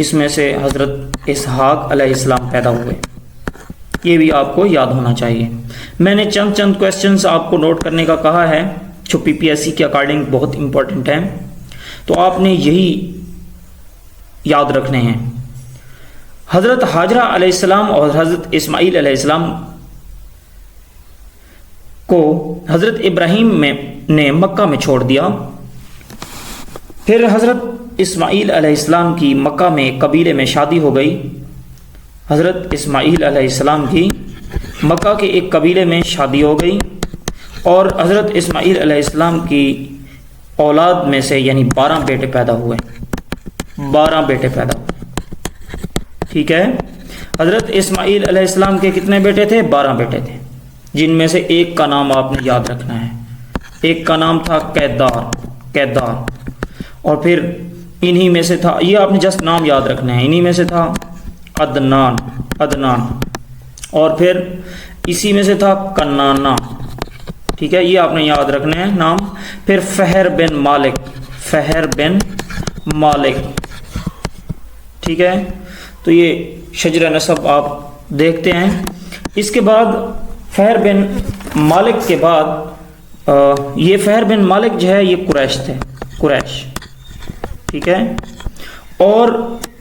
اس میں سے حضرت اسحاق علیہ السلام پیدا ہوئے. یہ بھی آپ کو یاد ہونا چاہیے. میں نے چند کویسچنز آپ کو نوٹ کرنے کا کہا ہے جو پی پی ایس سی کے اکارڈنگ بہت امپورٹنٹ ہیں، تو آپ نے یہی یاد رکھنے ہیں. حضرت ہاجرہ علیہ السلام اور حضرت اسماعیل علیہ السلام کو حضرت ابراہیم نے مکہ میں چھوڑ دیا. پھر حضرت اسماعیل علیہ السلام کی مکہ میں ایک قبیلے میں شادی ہو گئی. حضرت اسماعیل علیہ السلام کی مکہ کے ایک قبیلے میں شادی ہو گئی اور حضرت اسماعیل علیہ السلام کی اولاد میں سے یعنی 12 بیٹے پیدا ہوئے. 12 بیٹے پیدا ہوئے. ٹھیک ہے. حضرت اسماعیل علیہ السلام کے کتنے بیٹے تھے؟ 12 بیٹے تھے، جن میں سے ایک کا نام آپ نے یاد رکھنا ہے. ایک کا نام تھا قیدار، اور پھر انہی میں سے تھا، یہ آپ نے جسٹ نام یاد رکھنا ہے، انہی میں سے تھا عدنان، اور پھر اسی میں سے تھا کنانا. ٹھیک ہے، یہ آپ نے یاد رکھنا ہے نام. پھر فہر بن مالک. ٹھیک ہے، تو یہ شجرہ نسب آپ دیکھتے ہیں. اس کے بعد فہر بن مالک کے بعد یہ فہر بن مالک جو ہے یہ قریش. ٹھیک ہے، اور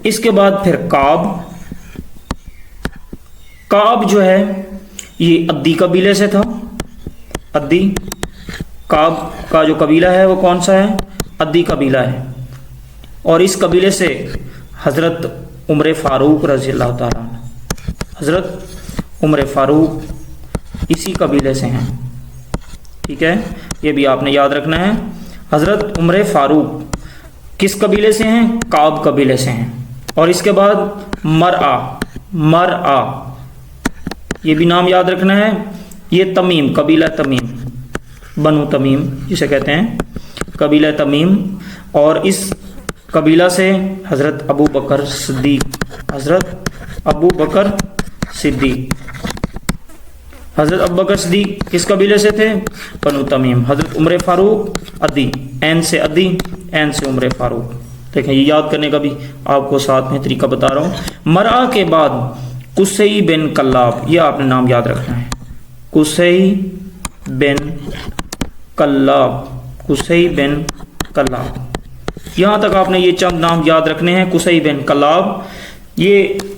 اس کے بعد پھر کعب جو ہے یہ عدی قبیلے سے تھا. کعب کا جو قبیلہ ہے وہ کون سا ہے؟ عدی قبیلہ ہے. اور اس قبیلے سے حضرت عمر فاروق رضی اللہ تعالیٰ عنہ، حضرت عمر فاروق اسی قبیلے سے ہیں. ٹھیک ہے، یہ بھی آپ نے یاد رکھنا ہے. حضرت عمر فاروق کس قبیلے سے ہیں؟ کعب قبیلے سے ہیں. اور اس کے بعد مرآ، یہ بھی نام یاد رکھنا ہے. یہ تمیم، قبیلہ تمیم، بنو تمیم جسے کہتے ہیں، قبیلہ تمیم. اور اس قبیلہ سے حضرت ابو بکر صدیق کس قبیلے سے تھے؟ بنو تمیم. حضرت عمر فاروق عدی، عین سے عمر فاروق. دیکھیں یہ یاد کرنے کا بھی آپ کو ساتھ میں طریقہ بتا رہا ہوں. مرآ کے بعد قصی بن کلاب، یہ آپ نے نام یاد رکھنا ہے. قصی بن کلاب، یہاں تک آپ نے یہ چند نام یاد رکھنے ہیں. قصی بن کلاب یہ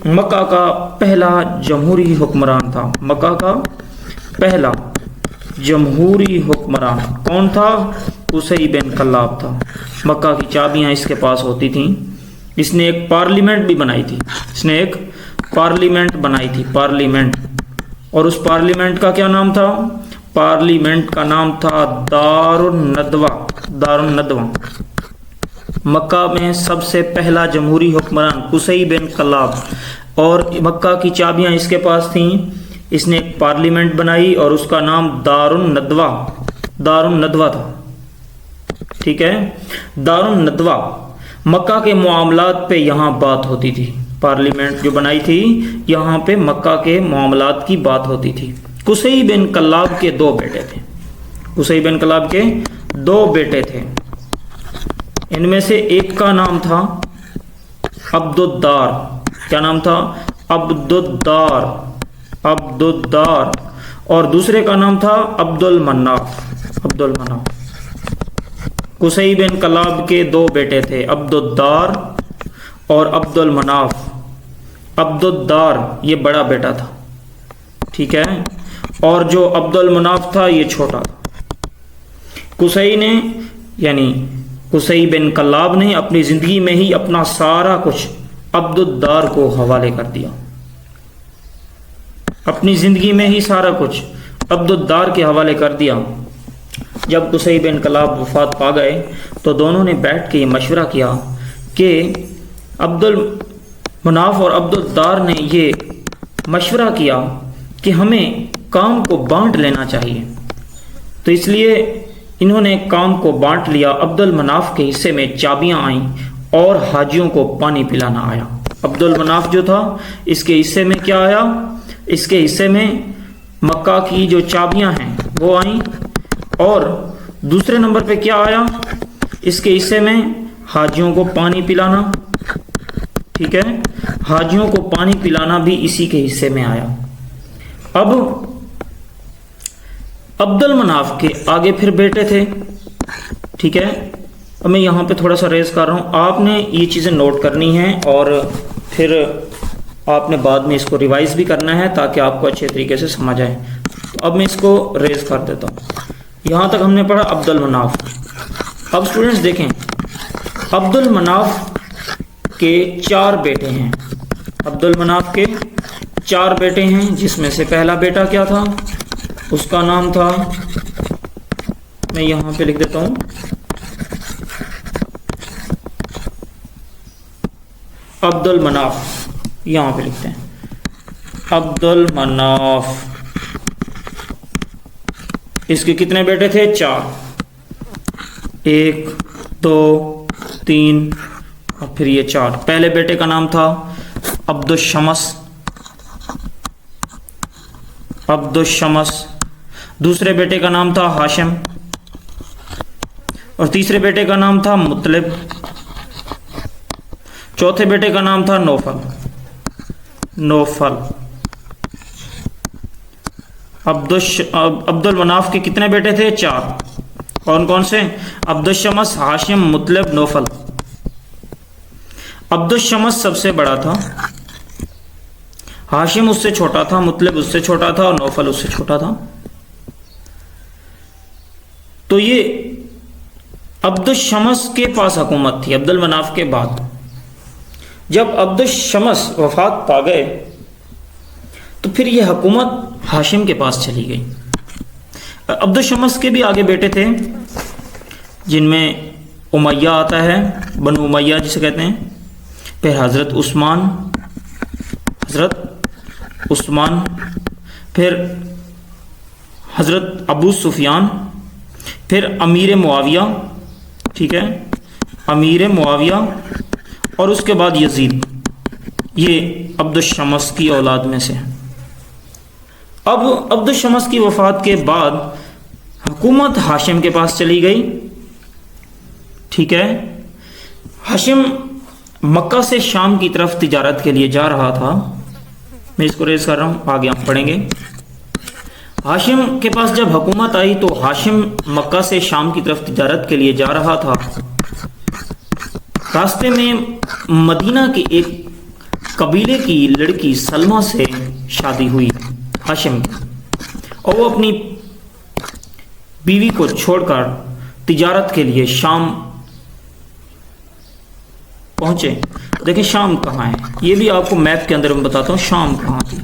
مکہ کا پہلا جمہوری حکمران تھا. مکہ کا پہلا جمہوری حکمران کون تھا؟ قصی بن کلاب تھا. مکہ کی چابیاں اس کے پاس ہوتی تھیں. اس نے ایک پارلیمنٹ بھی بنائی تھی. پارلیمنٹ. اور اس پارلیمنٹ کا کیا نام تھا؟ پارلیمنٹ کا نام تھا دار الندوہ. مکہ میں سب سے پہلا جمہوری حکمران قصی بن کلاب، اور مکہ کی چابیاں اس کے پاس تھیں. اس نے ایک پارلیمنٹ بنائی اور اس کا نام دار الندوہ تھا. ٹھیک ہے، دار الندوہ. مکہ کے معاملات پہ یہاں بات ہوتی تھی. پارلیمنٹ جو بنائی تھی یہاں پہ مکہ کے معاملات کی بات ہوتی تھی. قصی بن کلاب کے 2 بیٹے تھے. ان میں سے ایک کا نام تھا عبدالدار. کیا نام تھا؟ عبدالدار. اور دوسرے کا نام تھا عبد المناف. قصی بن کلاب کے 2 بیٹے تھے، عبدالدار اور عبد المناف. عبدالدار یہ بڑا بیٹا تھا. ٹھیک ہے، اور جو عبد المناف تھا یہ چھوٹا تھا. قصی بن کلاب نے اپنی زندگی میں ہی اپنا سارا کچھ عبدالدار کو حوالے کر دیا. اپنی زندگی میں ہی سارا کچھ عبدالدار کے حوالے کر دیا. جب قصی بن کلاب وفات پا گئے تو دونوں نے بیٹھ کے یہ مشورہ کیا کہ عبد المناف اور عبدالدار نے یہ مشورہ کیا کہ ہمیں کام کو بانٹ لینا چاہیے. تو اس لیے انہوں نے کام کو بانٹ لیا. عبد المناف کے حصے میں چابیاں آئیں اور حاجیوں کو پانی پلانا آیا. عبد المناف جو تھا اس کے حصے میں کیا آیا؟ اس کے حصے میں مکہ کی جو چابیاں ہیں وہ آئیں. اور دوسرے نمبر پہ کیا آیا؟ اس کے حصے میں حاجیوں کو پانی پلانا. ٹھیک ہے، حاجیوں کو پانی پلانا بھی اسی کے حصے میں آیا۔ اب عبد المناف کے آگے پھر بیٹے تھے، ٹھیک ہے، اب میں یہاں پہ تھوڑا سا ریز کر رہا ہوں، آپ نے یہ چیزیں نوٹ کرنی ہیں اور پھر آپ نے بعد میں اس کو ریوائز بھی کرنا ہے تاکہ آپ کو اچھے طریقے سے سمجھ آئے۔ تو اب میں اس کو ریز کر دیتا ہوں۔ یہاں تک ہم نے پڑھا عبد المناف۔ اب اسٹوڈنٹس دیکھیں، عبد المناف کے 4 بیٹے ہیں، عبد المناف کے 4 بیٹے ہیں، جس میں سے پہلا بیٹا کیا تھا؟ اس کا نام تھا، میں یہاں پہ لکھ دیتا ہوں، عبد المناف، یہاں پہ لکھتے ہیں عبد المناف۔ اس کے کتنے بیٹے تھے؟ 4، 1 2 3 اور پھر یہ 4۔ پہلے بیٹے کا نام تھا عبد الشمس، عبد الشمس۔ دوسرے بیٹے کا نام تھا ہاشم، اور تیسرے بیٹے کا نام تھا مطلب۔ چوتھے بیٹے کا نام تھا نوفل، نوفل۔ عبد المناف کے کتنے بیٹے تھے؟ 4۔ کون کون سے؟ عبد الشمس، ہاشم، مطلب، نوفل۔ عبد الشمس سب سے بڑا تھا، ہاشم اس سے چھوٹا تھا، مطلب اس سے چھوٹا تھا، اور نوفل اس سے چھوٹا تھا۔ تو یہ عبد الشمس کے پاس حکومت تھی عبد المناف کے بعد۔ جب عبد الشمس وفات پا گئے تو پھر یہ حکومت ہاشم کے پاس چلی گئی۔ عبد الشمس کے بھی آگے بیٹے تھے، جن میں امیہ آتا ہے، بنو امیہ جسے کہتے ہیں، پھر حضرت عثمان، پھر حضرت ابو سفیان، پھر امیر معاویہ، ٹھیک ہے، امیر معاویہ، اور اس کے بعد یزید۔ یہ عبد الشمس کی اولاد میں سے۔ اب عبد الشمس کی وفات کے بعد حکومت ہاشم کے پاس چلی گئی، ٹھیک ہے۔ ہاشم مکہ سے شام کی طرف تجارت کے لیے جا رہا تھا، میں اس کو ریز کر رہا ہوں، آگے ہم پڑھیں گے۔ ہاشم کے پاس جب حکومت آئی تو ہاشم مکہ سے شام کی طرف تجارت کے لیے جا رہا تھا۔ راستے میں مدینہ کے ایک قبیلے کی لڑکی سلمہ سے شادی ہوئی ہاشم کی، اور وہ اپنی بیوی کو چھوڑ کر تجارت کے لیے شام پہنچے۔ دیکھیں شام کہاں ہے، یہ بھی آپ کو میپ کے اندر میں بتاتا ہوں شام کہاں تھی۔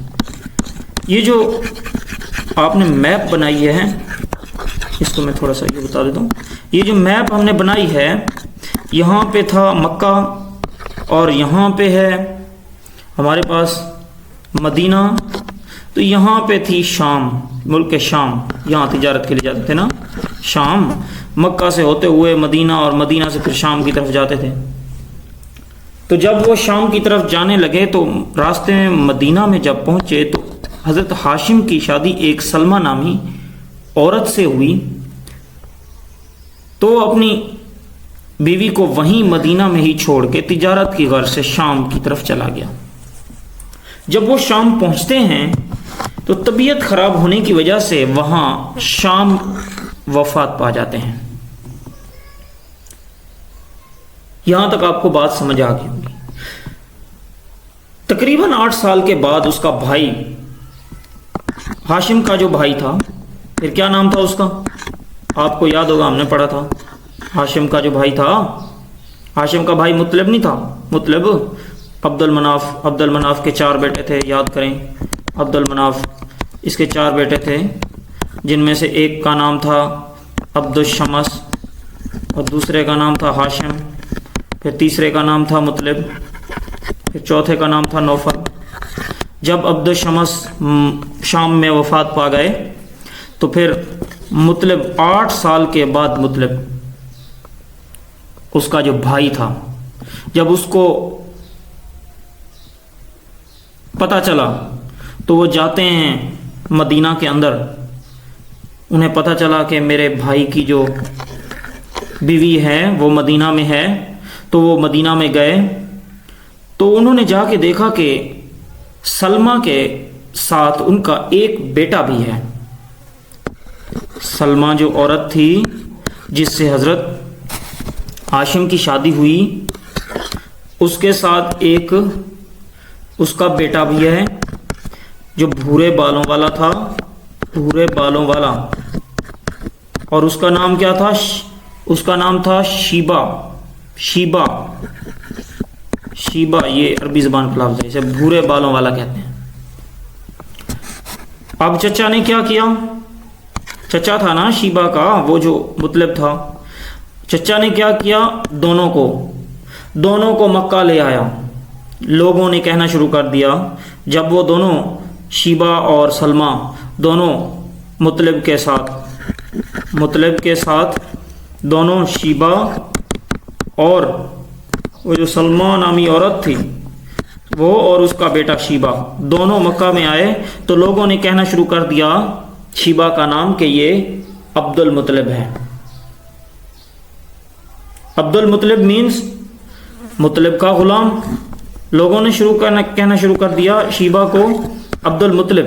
یہ جو آپ نے میپ بنائی ہے، اس کو میں تھوڑا سا یہ بتا دیتا ہوں، یہ جو میپ ہم نے بنائی ہے، یہاں پہ تھا مکہ، اور یہاں پہ ہے ہمارے پاس مدینہ، تو یہاں پہ تھی شام، ملک شام، یہاں تجارت کے لیے جاتے تھے نا شام، مکہ سے ہوتے ہوئے مدینہ، اور مدینہ سے پھر شام کی طرف جاتے تھے۔ تو جب وہ شام کی طرف جانے لگے تو راستے میں مدینہ میں جب پہنچے تو حضرت ہاشم کی شادی ایک سلمہ نامی عورت سے ہوئی، تو اپنی بیوی کو وہیں مدینہ میں ہی چھوڑ کے تجارت کی غرض سے شام کی طرف چلا گیا۔ جب وہ شام پہنچتے ہیں تو طبیعت خراب ہونے کی وجہ سے وہاں شام وفات پا جاتے ہیں۔ یہاں تک آپ کو بات سمجھ آ گئی ہوگی۔ تقریباً 8 سال کے بعد اس کا بھائی، ہاشم کا جو بھائی تھا، پھر کیا نام تھا اس کا؟ آپ کو یاد ہوگا، ہم نے پڑھا تھا ہاشم کا جو بھائی تھا، ہاشم کا بھائی مطلب نہیں تھا، مطلب عبد المناف کے 4 بیٹے تھے، یاد کریں، عبد المناف، اس کے 4 بیٹے تھے، جن میں سے ایک کا نام تھا عبد الشمس، اور دوسرے کا نام تھا ہاشم، پھر تیسرے کا نام تھا مطلب، پھر چوتھے کا نام تھا نوفل۔ جب عبد الشمس شام میں وفات پا گئے تو پھر مطلب 8 سال کے بعد مطلب اس کا جو بھائی تھا، جب اس کو پتہ چلا تو وہ جاتے ہیں مدینہ کے اندر، انہیں پتہ چلا کہ میرے بھائی کی جو بیوی ہے وہ مدینہ میں ہے، تو وہ مدینہ میں گئے تو انہوں نے جا کے دیکھا کہ سلمہ کے ساتھ ان کا ایک بیٹا بھی ہے۔ سلمہ جو عورت تھی جس سے حضرت ہاشم کی شادی ہوئی، اس کے ساتھ ایک اس کا بیٹا بھی ہے جو بھورے بالوں والا تھا، بھورے بالوں والا، اور اس کا نام کیا تھا؟ اس کا نام تھا شیبہ۔ شیبہ، شیبہ یہ عربی زبان کا لفظ ہے، اسے بھورے بالوں والا کہتے ہیں۔ اب چچا نے کیا کیا؟ چچا تھا نا شیبہ کا، وہ جو مطلب تھا، چچا نے کیا کیا؟ دونوں کو مکہ لے آیا۔ لوگوں نے کہنا شروع کر دیا، جب وہ دونوں شیبہ اور سلمہ دونوں مطلب کے ساتھ دونوں شیبہ اور وہ جو سلمہ نامی عورت تھی وہ اور اس کا بیٹا شیبہ دونوں مکہ میں آئے، تو لوگوں نے کہنا شروع کر دیا شیبہ کا نام کہ یہ عبد المطلب ہے۔ عبد المطلب مینز مطلب کا غلام۔ لوگوں نے کہنا شروع کر دیا شیبہ کو عبد المطلب،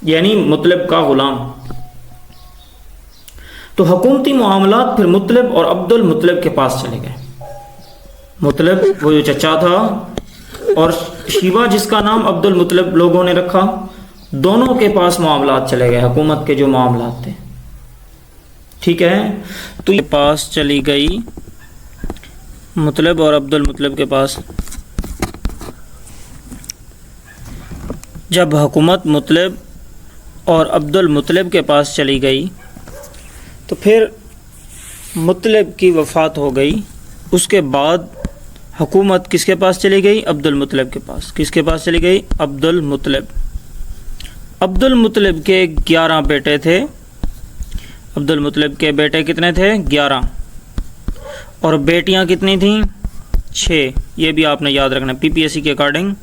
یعنی مطلب کا غلام۔ تو حکومتی معاملات پھر مطلب اور عبد المطلب کے پاس چلے گئے۔ مطلب وہ جو چچا تھا اور شیبہ جس کا نام عبد المطلب لوگوں نے رکھا، دونوں کے پاس معاملات چلے گئے، حکومت کے جو معاملات تھے، ٹھیک ہے۔ تو یہ پاس چلی گئی مطلب اور عبد المطلب کے پاس۔ جب حکومت مطلب اور عبد المطلب کے پاس چلی گئی تو پھر مطلب کی وفات ہو گئی، اس کے بعد حکومت کس کے پاس چلی گئی؟ عبد المطلب کے پاس۔ کس کے پاس چلی گئی؟ عبد المطلب۔ عبد المطلب کے 11 بیٹے تھے۔ عبد المطلب کے بیٹے کتنے تھے؟ 11، اور بیٹیاں کتنی تھیں؟ 6۔ یہ بھی آپ نے یاد رکھنا ہے، پی پی ایس سی کے اکارڈنگ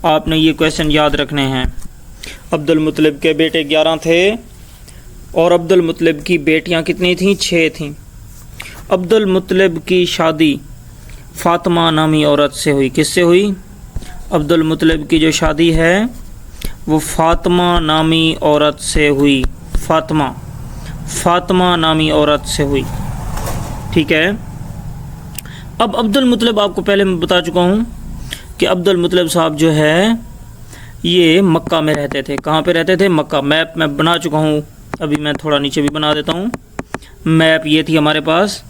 آپ نے یہ کویشچن یاد رکھنے ہیں۔ عبد المطلب کے بیٹے 11 تھے اور عبد المطلب کی بیٹیاں کتنی تھیں؟ 6 تھیں۔ عبد المطلب کی شادی فاطمہ نامی عورت سے ہوئی۔ کس سے ہوئی؟ عبد المطلب کی جو شادی ہے وہ فاطمہ نامی عورت سے ہوئی۔ فاطمہ نامی عورت سے ہوئی، ٹھیک ہے۔ اب عبد المطلب آپ کو پہلے میں بتا چکا ہوں کہ عبد المطلب صاحب جو ہے یہ مکہ میں رہتے تھے۔ کہاں پہ رہتے تھے؟ مکہ۔ میپ میں بنا چکا ہوں، ابھی میں تھوڑا نیچے بھی بنا دیتا ہوں۔ میپ یہ تھی ہمارے پاس،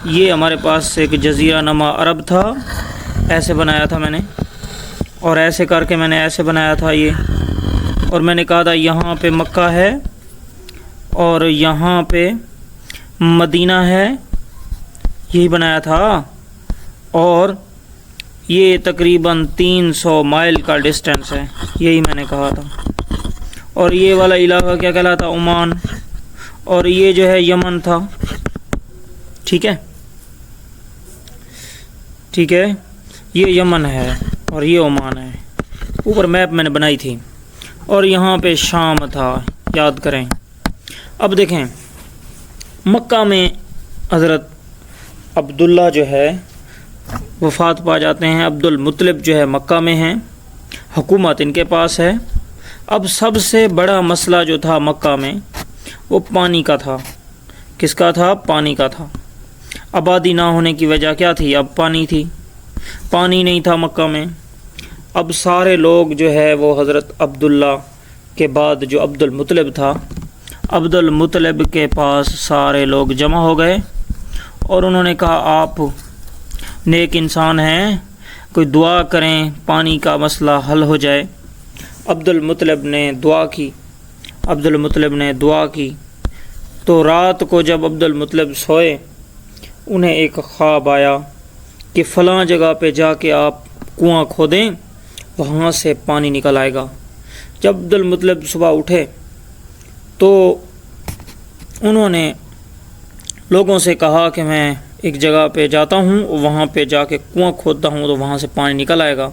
یہ ہمارے پاس ایک جزیرہ نما عرب تھا، ایسے بنایا تھا میں نے، اور ایسے کر کے میں نے ایسے بنایا تھا یہ، اور میں نے کہا تھا یہاں پہ مکہ ہے اور یہاں پہ مدینہ ہے، یہی بنایا تھا، اور یہ تقریباً 300 مائل کا ڈسٹینس ہے، یہی میں نے کہا تھا۔ اور یہ والا علاقہ کیا کہلاتا؟ عمان، اور یہ جو ہے یمن تھا، ٹھیک ہے، ٹھیک ہے، یہ یمن ہے اور یہ عمان ہے، اوپر میپ میں نے بنائی تھی، اور یہاں پہ شام تھا، یاد کریں۔ اب دیکھیں مکہ میں حضرت عبداللہ جو ہے وفات پا جاتے ہیں، عبد المطلب جو ہے مکہ میں ہیں، حکومت ان کے پاس ہے۔ اب سب سے بڑا مسئلہ جو تھا مکہ میں وہ پانی کا تھا۔ کس کا تھا؟ پانی کا تھا۔ آبادی نہ ہونے کی وجہ کیا تھی؟ اب پانی تھی، پانی نہیں تھا مکہ میں۔ اب سارے لوگ جو ہے وہ حضرت عبداللہ کے بعد جو عبد المطلب تھا، عبد المطلب کے پاس سارے لوگ جمع ہو گئے اور انہوں نے کہا آپ نیک انسان ہیں، کوئی دعا کریں پانی کا مسئلہ حل ہو جائے۔ عبد المطلب نے دعا کی، عبد المطلب نے دعا کی، تو رات کو جب عبد المطلب سوئے انہیں ایک خواب آیا کہ فلاں جگہ پہ جا کے آپ کنواں کھودیں، وہاں سے پانی نکل آئے گا۔ جب عبد المطلب صبح اٹھے تو انہوں نے لوگوں سے کہا کہ میں ایک جگہ پہ جاتا ہوں، وہاں پہ جا کے کنواں کھودتا ہوں تو وہاں سے پانی نکل آئے گا۔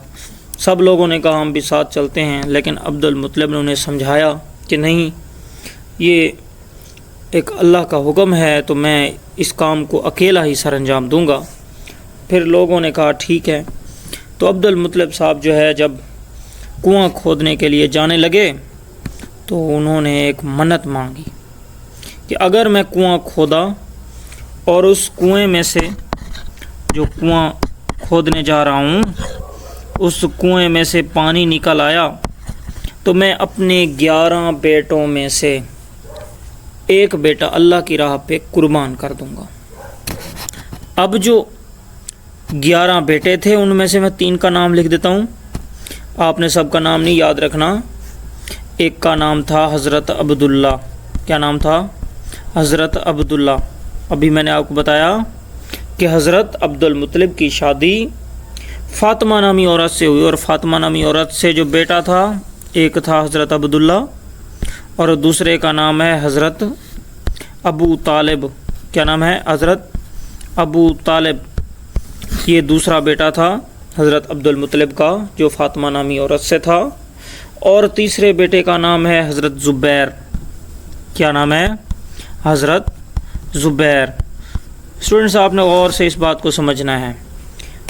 سب لوگوں نے کہا ہم بھی ساتھ چلتے ہیں، لیکن عبد المطلب نے انہیں سمجھایا کہ نہیں، یہ ایک اللہ کا حکم ہے تو میں اس کام کو اکیلا ہی سر انجام دوں گا۔ پھر لوگوں نے کہا ٹھیک ہے، تو عبد المطلب صاحب جو ہے جب کنواں کھودنے کے لیے جانے لگے تو انہوں نے ایک منت مانگی کہ اگر میں کنواں کھودا اور اس کنویں میں سے جو کنواں کھودنے جا رہا ہوں اس کنویں میں سے پانی نکل آیا تو میں اپنے 11 بیٹوں میں سے ایک بیٹا اللہ کی راہ پہ قربان کر دوں گا۔ اب جو 11 بیٹے تھے ان میں سے میں 3 کا نام لکھ دیتا ہوں، آپ نے سب کا نام نہیں یاد رکھنا۔ ایک کا نام تھا حضرت عبداللہ۔ کیا نام تھا؟ حضرت عبداللہ۔ ابھی میں نے آپ کو بتایا کہ حضرت عبد المطلب کی شادی فاطمہ نامی عورت سے ہوئی، اور فاطمہ نامی عورت سے جو بیٹا تھا ایک تھا حضرت عبداللہ اور دوسرے کا نام ہے حضرت ابو طالب۔ کیا نام ہے؟ حضرت ابو طالب۔ یہ دوسرا بیٹا تھا حضرت عبد المطلب کا جو فاطمہ نامی عورت سے تھا، اور تیسرے بیٹے کا نام ہے حضرت زبیر۔ کیا نام ہے؟ حضرت زبیر۔ اسٹوڈنٹس آپ نے غور سے اس بات کو سمجھنا ہے۔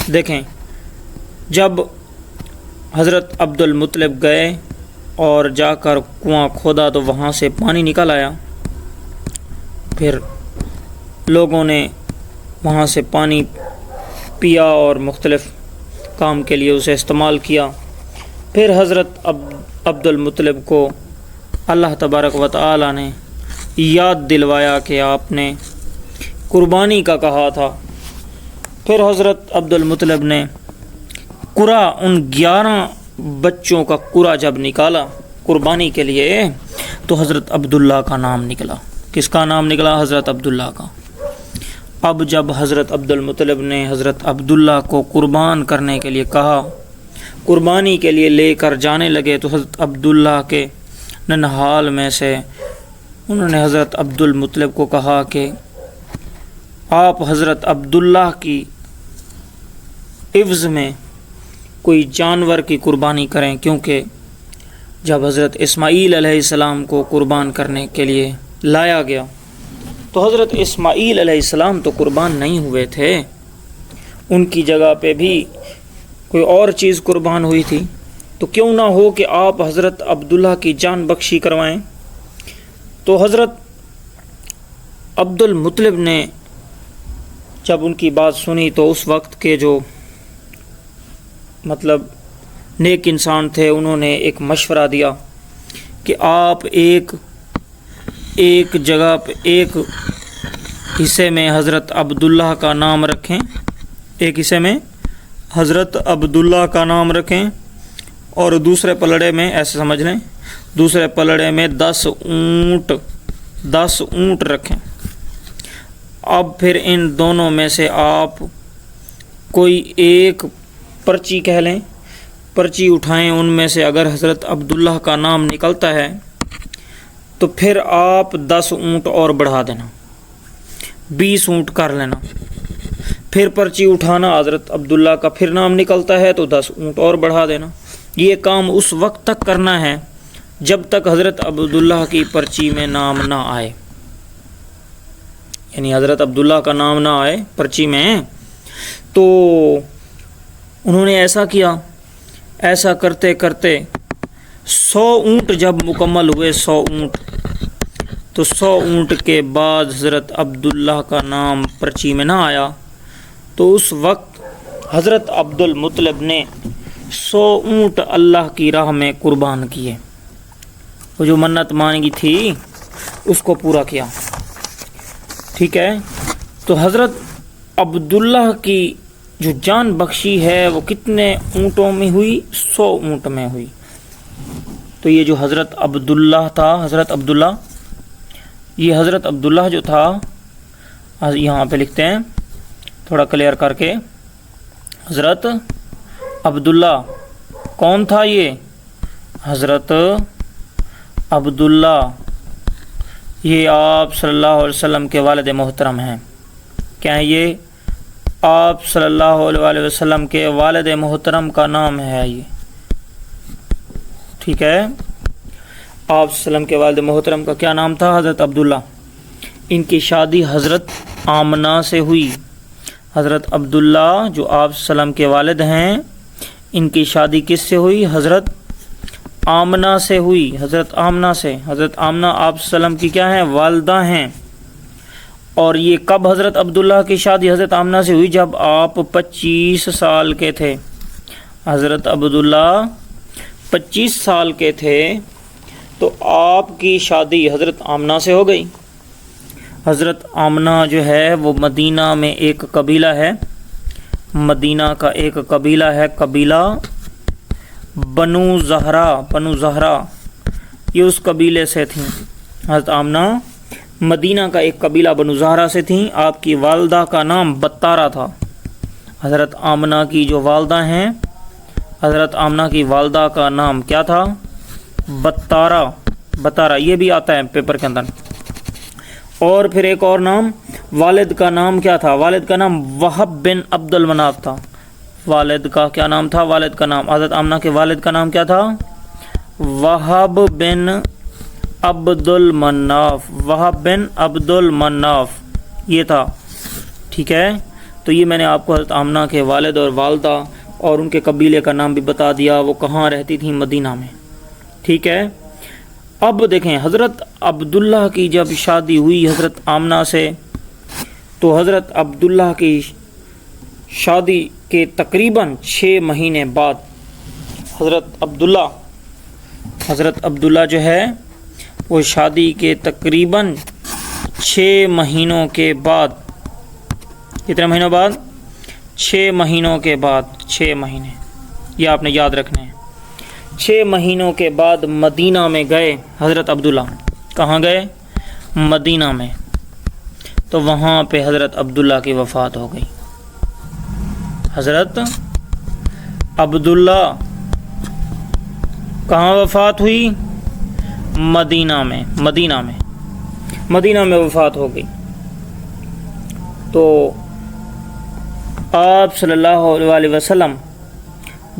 دیکھیں، جب حضرت عبد المطلب گئے اور جا کر کنواں کھودا تو وہاں سے پانی نکل آیا، پھر لوگوں نے وہاں سے پانی پیا اور مختلف کام کے لیے اسے استعمال کیا۔ پھر حضرت عبد المطلب کو اللہ تبارک و تعالی نے یاد دلوایا کہ آپ نے قربانی کا کہا تھا۔ پھر حضرت عبد المطلب نے قرا، ان 11 بچوں کا قرا جب نکالا قربانی کے لیے تو حضرت عبداللہ کا نام نکلا۔ کس کا نام نکلا؟ حضرت عبداللہ کا۔ اب جب حضرت عبد المطلب نے حضرت عبداللہ کو قربان کرنے کے لیے کہا، قربانی کے لیے لے کر جانے لگے، تو حضرت عبداللہ کے ننہال میں سے انہوں نے حضرت عبد المطلب کو کہا کہ آپ حضرت عبداللہ کی عوض میں کوئی جانور کی قربانی کریں، کیونکہ جب حضرت اسماعیل علیہ السلام کو قربان کرنے کے لیے لایا گیا تو حضرت اسماعیل علیہ السلام تو قربان نہیں ہوئے تھے، ان کی جگہ پہ بھی کوئی اور چیز قربان ہوئی تھی، تو کیوں نہ ہو کہ آپ حضرت عبداللہ کی جان بخشی کروائیں۔ تو حضرت عبد المطلب نے جب ان کی بات سنی تو اس وقت کے جو نیک انسان تھے انہوں نے ایک مشورہ دیا کہ آپ ایک جگہ پہ ایک حصے میں حضرت عبداللہ کا نام رکھیں، ایک حصے میں حضرت عبداللہ کا نام رکھیں، اور دوسرے پلڑے میں ایسے سمجھ لیں دوسرے پلڑے میں 10 اونٹ رکھیں۔ اب پھر ان دونوں میں سے آپ کوئی ایک پرچی کہہ لیں، پرچی اٹھائیں، ان میں سے اگر حضرت عبداللہ کا نام نکلتا ہے تو پھر آپ 10 اونٹ اور بڑھا دینا، 20 اونٹ کر لینا، پھر پرچی اٹھانا، حضرت عبداللہ کا پھر نام نکلتا ہے تو 10 اونٹ اور بڑھا دینا۔ یہ کام اس وقت تک کرنا ہے جب تک حضرت عبداللہ کی پرچی میں نام نہ آئے، یعنی حضرت عبداللہ کا نام نہ آئے پرچی میں۔ تو انہوں نے ایسا کیا، ایسا کرتے کرتے 100 اونٹ جب مکمل ہوئے، 100 اونٹ، تو 100 اونٹ کے بعد حضرت عبداللہ کا نام پرچی میں نہ آیا، تو اس وقت حضرت عبد المطلب نے 100 اونٹ اللہ کی راہ میں قربان کیے، وہ جو منت مانگی تھی اس کو پورا کیا۔ ٹھیک ہے، تو حضرت عبداللہ کی جو جان بخشی ہے وہ کتنے اونٹوں میں ہوئی؟ 100 اونٹ میں ہوئی۔ تو یہ جو حضرت عبداللہ تھا، حضرت عبداللہ، یہ حضرت عبداللہ جو تھا، یہاں پہ لکھتے ہیں تھوڑا کلیئر کر کے، حضرت عبداللہ کون تھا؟ یہ حضرت عبداللہ یہ آپ صلی اللہ علیہ وسلم کے والد محترم ہیں۔ کیا ہے یہ؟ آپ صلی اللہ علیہ وسلم کے والد محترم کا نام ہے یہ۔ ٹھیک ہے، آپ صلی اللہ علیہ وسلم کے والد محترم کا کیا نام تھا؟ حضرت عبداللہ۔ ان کی شادی حضرت آمنہ سے ہوئی۔ حضرت عبداللہ جو آپ صلی اللہ علیہ وسلم کے والد ہیں، ان کی شادی کس سے ہوئی؟ حضرت آمنہ سے ہوئی، حضرت آمنہ سے۔ حضرت آمنہ آپ وسلم کی کیا ہیں؟ والدہ ہیں۔ اور یہ کب حضرت عبداللہ کی شادی حضرت آمنہ سے ہوئی؟ جب آپ 25 سال کے تھے۔ حضرت عبداللہ 25 سال کے تھے تو آپ کی شادی حضرت آمنہ سے ہو گئی۔ حضرت آمنہ جو ہے وہ مدینہ میں ایک قبیلہ ہے، مدینہ کا ایک قبیلہ ہے، قبیلہ بنو زہرا، بنو زہرا، یہ اس قبیلے سے تھیں۔ حضرت آمنہ مدینہ کا ایک قبیلہ بنو زہرا سے تھیں۔ آپ کی والدہ کا نام بطارہ تھا۔ حضرت آمنہ کی جو والدہ ہیں، حضرت آمنہ کی والدہ کا نام کیا تھا؟ بطارہ، بطارہ، یہ بھی آتا ہے پیپر کے اندر۔ اور پھر ایک اور نام، والد کا نام کیا تھا؟ والد کا نام وہب بن عبد المناف تھا۔ والد کا کیا نام تھا؟ والد کا نام، حضرت آمنہ کے والد کا نام کیا تھا؟ وہب بن عبد المناف، وہب بن عبد المناف یہ تھا، ٹھیک ہے۔ تو یہ میں نے آپ کو حضرت آمنہ کے والد اور والدہ اور ان کے قبیلے کا نام بھی بتا دیا، وہ کہاں رہتی تھیں؟ مدینہ میں، ٹھیک ہے۔ اب دیکھیں حضرت عبداللہ کی جب شادی ہوئی حضرت آمنہ سے، تو حضرت عبداللہ کی شادی کے تقریباً 6 مہینے بعد حضرت عبداللہ جو ہے وہ شادی کے تقریباً 6 مہینوں کے بعد، کتنے مہینوں بعد؟ 6 مہینوں کے بعد، 6 مہینے یہ آپ نے یاد رکھنے ہیں۔ 6 مہینوں کے بعد مدینہ میں گئے حضرت عبداللہ۔ کہاں گئے؟ مدینہ میں۔ تو وہاں پہ حضرت عبداللہ کی وفات ہو گئی۔ حضرت عبداللہ کہاں وفات ہوئی؟ مدینہ میں، مدینہ میں وفات ہو گئی۔ تو آپ صلی اللہ علیہ وسلم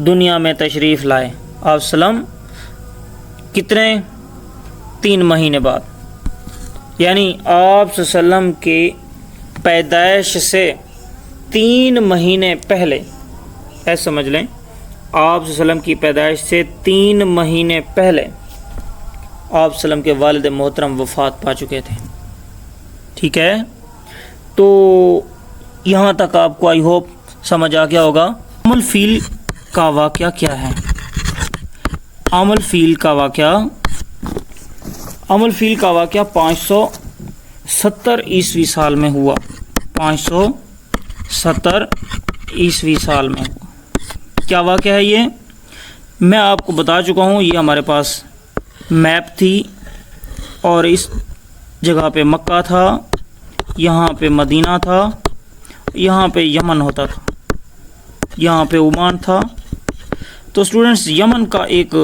دنیا میں تشریف لائے۔ آپ وسلم کتنے؟ 3 مہینے بعد، یعنی آپ صلی اللہ علیہ وسلم کی پیدائش سے 3 مہینے پہلے، ایسے سمجھ لیں آپ صلی اللہ علیہ وسلم کی پیدائش سے 3 مہینے پہلے آپ صلی اللہ علیہ وسلم کے والد محترم وفات پا چکے تھے، ٹھیک ہے۔ تو یہاں تک آپ کو آئی ہوپ سمجھ آ گیا ہوگا۔ عام الفیل کا واقعہ کیا ہے؟ عام الفیل کا واقعہ 570 عیسوی سال میں ہوا، 570 عیسوی سال میں ہوا۔ کیا واقعہ ہے یہ؟ میں آپ کو بتا چکا ہوں، یہ ہمارے پاس میپ تھی، اور اس جگہ پہ مکہ تھا، یہاں پہ مدینہ تھا، یہاں پہ یمن ہوتا تھا، یہاں پہ عمان تھا۔ تو اسٹوڈنٹس، یمن کا ایک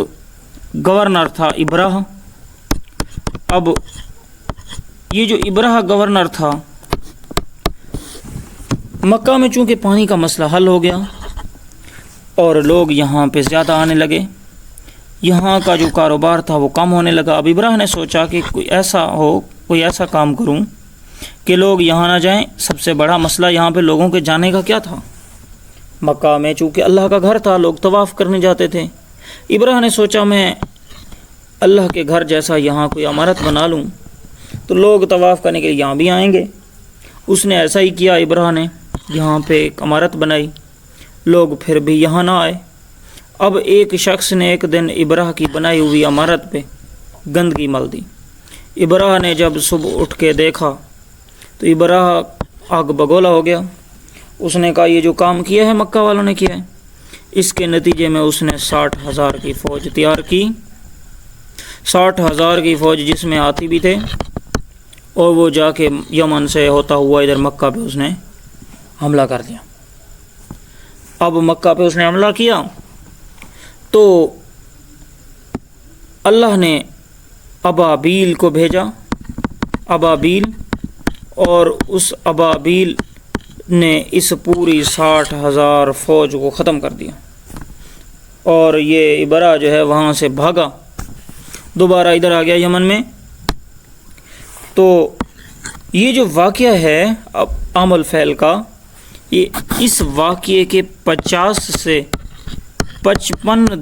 گورنر تھا ابرہ۔ اب یہ جو ابرہ گورنر تھا، مکہ میں چونکہ پانی کا مسئلہ حل ہو گیا اور لوگ یہاں پہ زیادہ آنے لگے، یہاں کا جو کاروبار تھا وہ کم ہونے لگا۔ اب ابرہ نے سوچا کہ کوئی ایسا کام کروں کہ لوگ یہاں نہ جائیں۔ سب سے بڑا مسئلہ یہاں پہ لوگوں کے جانے کا کیا تھا؟ مکہ میں چونکہ اللہ کا گھر تھا، لوگ طواف کرنے جاتے تھے۔ ابرہ نے سوچا میں اللہ کے گھر جیسا یہاں کوئی عمارت بنا لوں تو لوگ طواف کرنے کے لیے یہاں بھی آئیں گے۔ اس نے ایسا ہی کیا، ابرہ نے یہاں پہ ایک عمارت بنائی، لوگ پھر بھی یہاں نہ آئے۔ اب ایک شخص نے ایک دن ابرہ کی بنائی ہوئی عمارت پہ گندگی مل دی۔ ابرہ نے جب صبح اٹھ کے دیکھا تو ابرہ آگ بگولا ہو گیا۔ اس نے کہا یہ جو کام کیا ہے مکہ والوں نے کیا ہے۔ اس کے نتیجے میں اس نے 60,000 کی فوج تیار کی، 60,000 کی فوج جس میں ہاتھی بھی تھے، اور وہ جا کے یمن سے ہوتا ہوا ادھر مکہ پہ اس نے حملہ کر دیا۔ اب مکہ پہ اس نے حملہ کیا تو اللہ نے ابابیل کو بھیجا، ابابیل، اور اس ابابیل نے اس پوری 60,000 فوج کو ختم کر دیا، اور یہ ابرہ جو ہے وہاں سے بھاگا، دوبارہ ادھر آ گیا یمن میں۔ تو یہ جو واقعہ ہے عام الفیل کا، یہ اس واقعے کے 50 سے 55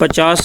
50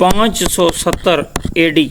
570 AD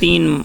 3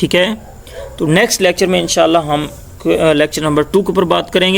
ٹھیک ہے، تو نیکسٹ لیکچر میں انشاءاللہ ہم لیکچر نمبر 2 کے اوپر بات کریں گے.